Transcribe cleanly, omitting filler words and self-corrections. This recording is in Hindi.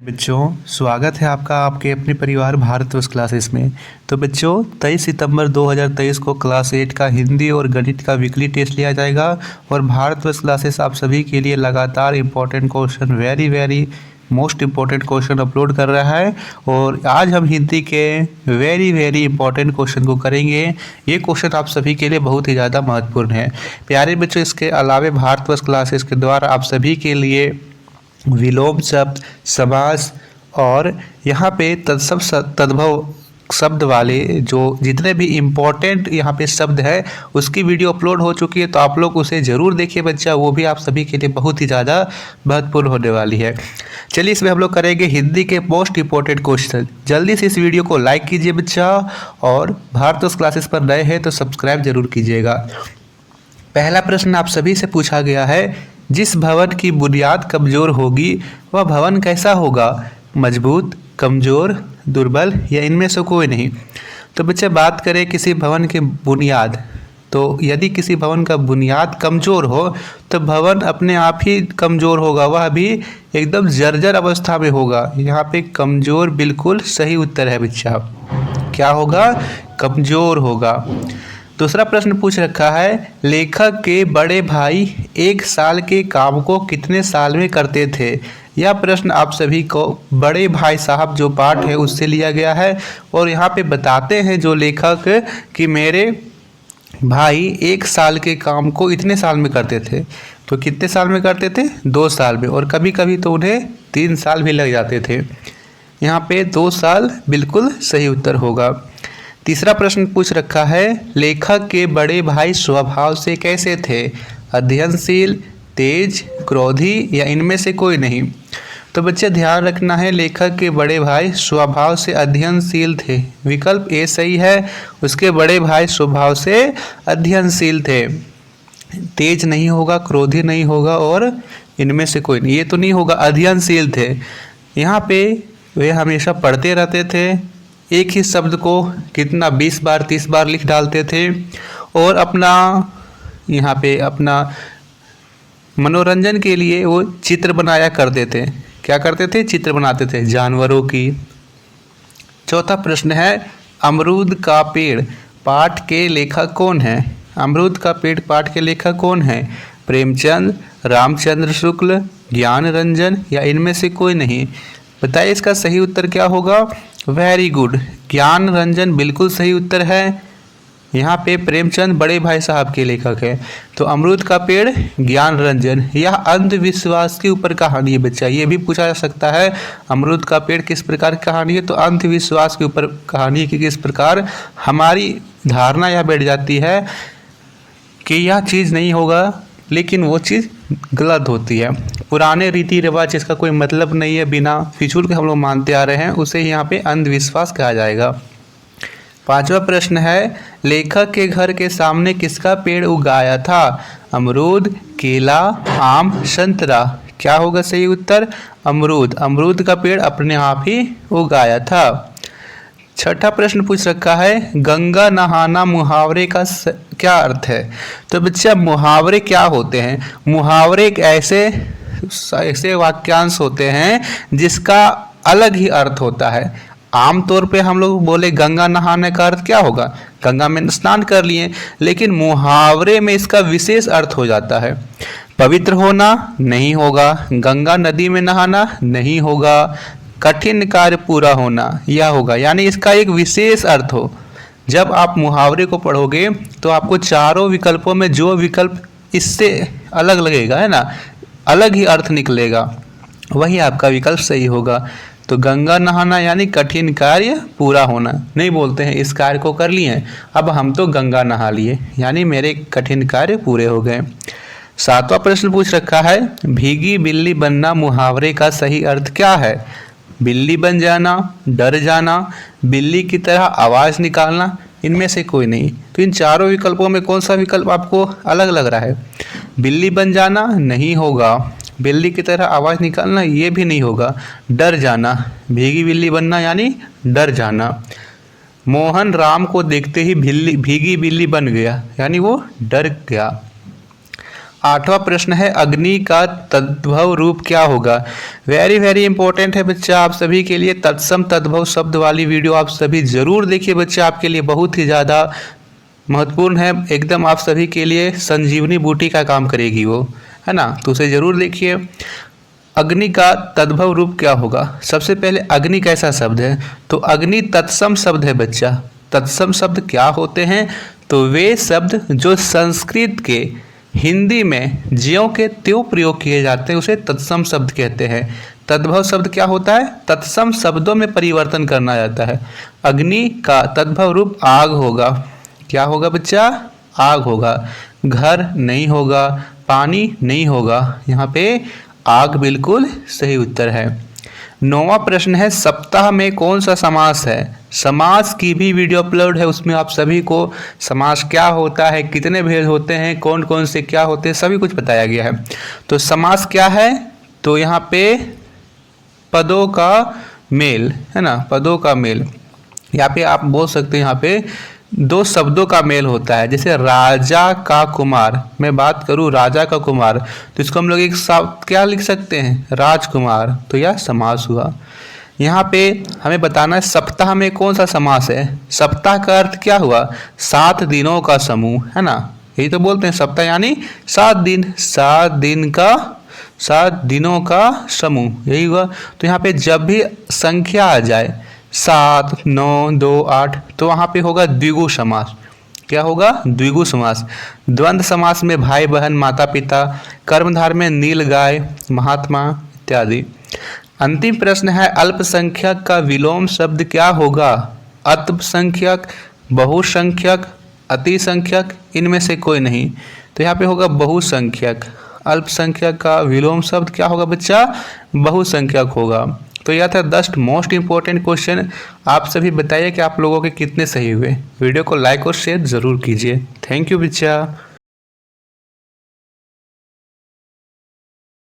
बच्चों, स्वागत है आपका आपके अपने परिवार भारतवर्ष क्लासेस में। तो बच्चों, 23 सितंबर 2023 को क्लास 8 का हिंदी और गणित का वीकली टेस्ट लिया जाएगा और भारतवर्ष क्लासेस आप सभी के लिए लगातार important question very most important question upload कर रहा है। और आज हम हिंदी के वेरी इंपॉर्टेंट क्वेश्चन को करेंगे। ये क्वेश्चन आप सभी के लिए बहुत ही ज़्यादा महत्वपूर्ण है। प्यारे बच्चों, इसके अलावा भारतवर्ष क्लासेस के द्वारा आप सभी के लिए विलोम शब्द, समास और यहाँ पे तद्भव शब्द वाले जो जितने भी इम्पोर्टेंट यहाँ पे शब्द है उसकी वीडियो अपलोड हो चुकी है। तो आप लोग उसे ज़रूर देखिए बच्चा, वो भी आप सभी के लिए बहुत ही ज़्यादा महत्वपूर्ण होने वाली है। चलिए, इसमें हम लोग करेंगे हिंदी के मोस्ट इम्पोर्टेंट क्वेश्चन। जल्दी से इस वीडियो को लाइक कीजिए बच्चा, और भारतवर्ष क्लासेस पर नए हैं तो सब्सक्राइब जरूर कीजिएगा। पहला प्रश्न आप सभी से पूछा गया है, जिस भवन की बुनियाद कमज़ोर होगी वह भवन कैसा होगा? मजबूत, कमज़ोर, दुर्बल या इनमें से कोई नहीं। तो बच्चे, बात करें किसी भवन के बुनियाद, तो यदि किसी भवन का बुनियाद कमज़ोर हो तो भवन अपने आप ही कमज़ोर होगा, वह भी एकदम जर्जर अवस्था में होगा। यहाँ पे कमज़ोर बिल्कुल सही उत्तर है बच्चा। क्या होगा? कमज़ोर होगा। दूसरा प्रश्न पूछ रखा है, लेखक के बड़े भाई एक साल के काम को कितने साल में करते थे? यह प्रश्न आप सभी को बड़े भाई साहब जो पाठ है उससे लिया गया है। और यहाँ पे बताते हैं जो लेखक कि मेरे भाई एक साल के काम को इतने साल में करते थे। तो कितने साल में करते थे? 2 साल में, और कभी कभी तो उन्हें 3 साल भी लग जाते थे। यहाँ पे 2 साल बिल्कुल सही उत्तर होगा। तीसरा प्रश्न पूछ रखा है, लेखक के बड़े भाई स्वभाव से कैसे थे? अध्ययनशील, तेज, क्रोधी या इनमें से कोई नहीं। तो बच्चे, ध्यान रखना है, लेखक के बड़े भाई स्वभाव से अध्ययनशील थे। विकल्प ए सही है। उसके बड़े भाई स्वभाव से अध्ययनशील थे। तेज नहीं होगा, क्रोधी नहीं होगा और इनमें से कोई नहीं, ये तो नहीं होगा। अध्ययनशील थे। यहाँ पे वे हमेशा पढ़ते रहते थे। एक ही शब्द को कितना 20 बार 30 बार लिख डालते थे। और अपना यहाँ पे अपना मनोरंजन के लिए वो चित्र बनाया करते थे। क्या करते थे? चित्र बनाते थे जानवरों की। चौथा प्रश्न है, अमरूद का पेड़ पाठ के लेखक कौन है? अमरूद का पेड़ पाठ के लेखक कौन है? प्रेमचंद, रामचंद्र शुक्ल, ज्ञान रंजन या इनमें से कोई नहीं। बताइए इसका सही उत्तर क्या होगा? वेरी गुड, ज्ञान रंजन बिल्कुल सही उत्तर है। यहाँ पे प्रेमचंद बड़े भाई साहब के लेखक है। तो अमरूद का पेड़, ज्ञान रंजन। यह अंधविश्वास के ऊपर कहानी है बच्चा, ये भी पूछा जा सकता है। अमरूद का पेड़ किस प्रकार की कहानी है? तो अंधविश्वास के ऊपर कहानी है कि किस प्रकार हमारी धारणा यह बैठ जाती है कि यह चीज़ नहीं होगा, लेकिन वो चीज़ गलत होती है। पुराने रीति रिवाज जिसका कोई मतलब नहीं है, बिना फिजूल के हम लोग मानते आ रहे हैं, उसे यहाँ पे अंधविश्वास कहा जाएगा। पांचवा प्रश्न है, लेखक के घर के सामने किसका पेड़ उगाया था? अमरूद, केला, आम, संतरा। क्या होगा सही उत्तर? अमरूद। अमरूद का पेड़ अपने आप ही उगाया था। छठा प्रश्न पूछ रखा है, गंगा नहाना मुहावरे का क्या अर्थ है? तो बच्चा, मुहावरे क्या होते हैं? मुहावरे एक ऐसे वाक्यांश होते हैं जिसका अलग ही अर्थ होता है। आमतौर पे हम लोग बोले गंगा नहाने का अर्थ क्या होगा? गंगा में स्नान कर लिए। लेकिन मुहावरे में इसका विशेष अर्थ हो जाता है। पवित्र होना नहीं होगा, गंगा नदी में नहाना नहीं होगा, कठिन कार्य पूरा होना यह होगा। यानी इसका एक विशेष अर्थ हो। जब आप मुहावरे को पढ़ोगे तो आपको चारों विकल्पों में जो विकल्प इससे अलग लगेगा, है ना, अलग ही अर्थ निकलेगा, वही आपका विकल्प सही होगा। तो गंगा नहाना यानी कठिन कार्य पूरा होना। नहीं बोलते हैं इस कार्य को कर लिए, अब हम तो गंगा नहा लिए, यानी मेरे कठिन कार्य पूरे हो गए। सातवां प्रश्न पूछ रखा है, भीगी बिल्ली बनना मुहावरे का सही अर्थ क्या है? बिल्ली बन जाना, डर जाना, बिल्ली की तरह आवाज़ निकालना, इनमें से कोई नहीं। तो इन चारों विकल्पों में कौन सा विकल्प आपको अलग लग रहा है? बिल्ली बन जाना नहीं होगा, बिल्ली की तरह आवाज़ निकालना ये भी नहीं होगा, डर जाना। भीगी बिल्ली बनना यानी डर जाना। मोहन राम को देखते ही भीगी बिल्ली बन गया, यानी वो डर गया। 8वां प्रश्न है अग्नि का तद्भव रूप क्या होगा। वेरी वेरी इंपॉर्टेंट है बच्चा आप सभी के लिए। तत्सम तद्भव शब्द वाली वीडियो आप सभी जरूर देखिए बच्चा, आपके लिए बहुत ही ज़्यादा महत्वपूर्ण है, एकदम आप सभी के लिए संजीवनी बूटी का काम करेगी वो, है ना। तो उसे जरूर देखिए। अग्नि का तद्भव रूप क्या होगा। सबसे पहले अग्नि कैसा शब्द है, तो अग्नि तत्सम शब्द है बच्चा। तत्सम शब्द क्या होते हैं, तो वे शब्द जो संस्कृत के हिंदी में ज्यों के त्यों प्रयोग किए जाते हैं उसे तत्सम शब्द कहते हैं। तद्भव शब्द क्या होता है, तत्सम शब्दों में परिवर्तन करना जाता है। अग्नि का तद्भव रूप आग होगा। क्या होगा बच्चा, आग होगा। घर नहीं होगा, पानी नहीं होगा, यहाँ पे आग बिल्कुल सही उत्तर है। 9वां प्रश्न है सप्ताह में कौन सा समास है। समास की भी वीडियो अपलोड है, उसमें आप सभी को समास क्या होता है, कितने भेद होते हैं, कौन कौन से क्या होते हैं, सभी कुछ बताया गया है। तो समास क्या है, तो यहाँ पे पदों का मेल, है ना, पदों का मेल। यहाँ पे आप बोल सकते हैं यहाँ पे दो शब्दों का मेल होता है। जैसे राजा का कुमार, मैं बात करूँ राजा का कुमार, तो इसको हम लोग एक शब्द क्या लिख सकते हैं, राजकुमार, तो यह समास हुआ। यहाँ पे हमें बताना है सप्ताह में कौन सा समास है। सप्ताह का अर्थ क्या हुआ, 7 दिनों का समूह, है ना, यही तो बोलते हैं सप्ताह यानी 7 दिन, 7 दिनों का समूह, यही हुआ। तो यहाँ पे जब भी संख्या आ जाए 7, 9, 2, 8, तो वहाँ पे होगा द्विगु समास। क्या होगा, द्विगु समास। द्वंद्व समास में भाई बहन माता पिता, कर्मधार में नील गाय महात्मा इत्यादि। अंतिम प्रश्न है अल्पसंख्यक का विलोम शब्द क्या होगा। अल्पसंख्यक, बहुसंख्यक, अतिसंख्यक, इनमें से कोई नहीं, तो यहाँ पे होगा बहुसंख्यक। अल्पसंख्यक का विलोम शब्द क्या होगा बच्चा, बहुसंख्यक होगा। तो यह था 10 मोस्ट इंपॉर्टेंट क्वेश्चन। आप सभी बताइए कि आप लोगों के कितने सही हुए। वीडियो को लाइक और शेयर जरूर कीजिए। थैंक यू बच्चा।